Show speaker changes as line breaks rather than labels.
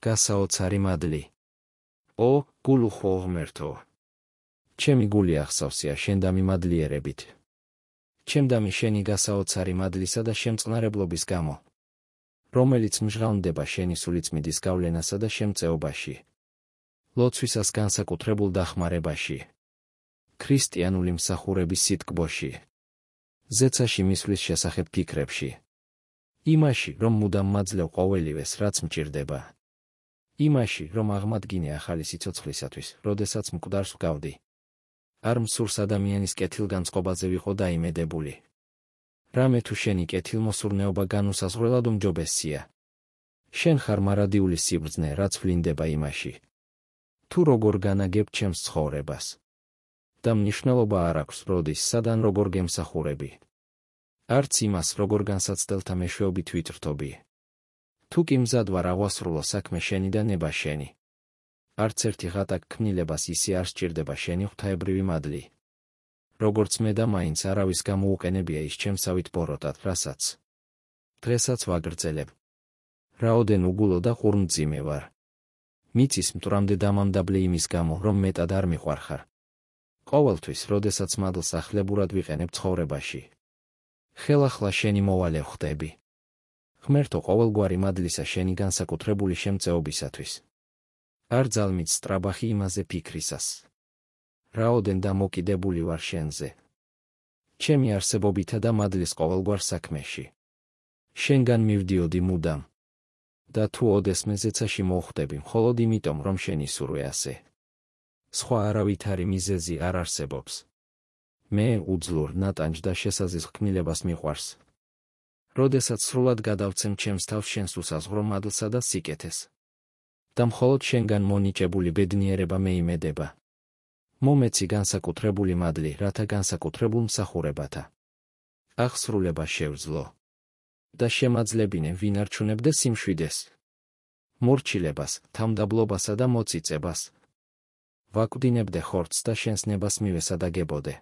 გასაოცარი მადლი. ო, გულუხო ღმერთო. ჩემი გული ახსავსია შენ დამიმადლიერებით. ჩემდამი შენი გასაოცარი მადლისა და შემწყნარებლობის გამო, რომელიც მჟღავნდება შენი სულიწმიდის გავლენასა და შემწეობაში, ლოცვისას განსაკუთრებულ დახმარებაში, ქრისტიანული მსახურების სიტკბოში, ზეცაში მისვლის შესახებ ფიქრებში, იმაში, რომ მუდამ მაძლევ ყოველივეს, რაც მჭირდება, იმაში, რომ აღმადგინე ახალი სიცოცხლისათვის, როდესაც მკვდარს ვგავდი, არ მსურს ადამიანის კეთილგანწყობაზე ვიყო დაიმედებული. რამე თუ შენი კეთილმოსურნეობა განუსაზღვრელად უმჯობესია. შენ ხარ მარადიული სიბრძნე, რაც ვლინდება იმაში, თუ როგორ განაგებ ჩემს ცხოვრებას. და მნიშვნელობა არ აქვს, როდის, სად ან როგორ გემსახურები. არც იმას, როგორ განსაცდელთა მეშვეობით ვითრთობი. თუ კი მზად ვარ აღვასრულო საქმე შენი და ნება შენი. არც ერთი ღატაკ ქმნილებას ისე არ სჭირდება შენი ღვთაებრივი მადლი. როგორც მე და მაინც არავის გამოუყენებია ის ჩემსავით ბოროტად, რასაც დღესაც ვაგრძელებ. რაოდენ უგულო და ყურმძიმე ვარ. მიწის მტვრამდე დამამდაბლე იმის გამო, რომ მეტად არ მიყვარხარ. ყოველთვის, როდესაც მადლს ახლებურად ვიყენებ ცხოვრებაში, ხელახლა შენი მოვალე ვხდები. ღმერთო, ყოველგვარი მადლისა შენი განსაკუთრებული შემწეობისათვის. არ ძალმით სწრაბახი იმაზე ფიქრისას. რაოდენ დამოკიდებული ვარ შენზე. ჩემი არსებობითა და მადლის ყოველგვარ საქმეში. შენგან მივდიოდი მუდამ. და თუ ოდესმე ზეცაში მოვხვდები, მხოლოდ იმიტომ, რომ შენი სურვე ასე. სხვა არავითარი მიზეზი არ არსებობს. მე უძლურ, ნატანჯ და შესაზის ქმნილებას მიყვარს. როდესაც სრულად გადავცემ ჩემს თავს შენს უსაზღვრო მადლსა და სიკეთეს. და მხოლოდ შენგან მონიჭებული ბედნიერება მეიმედება. მომეცი განსაკუთრებული მადლი, რათა განსაკუთრებულ მსახურებათა აღსრულება შევძლო. და შემაძლებინე ვინ არჩუნებდეს სიმშვიდეს, მორჩილებას, თავმდაბლობასა და მოწიწებას. ვაკვდინებდე ხორცს და შენს ნებას მივესადაგებოდე.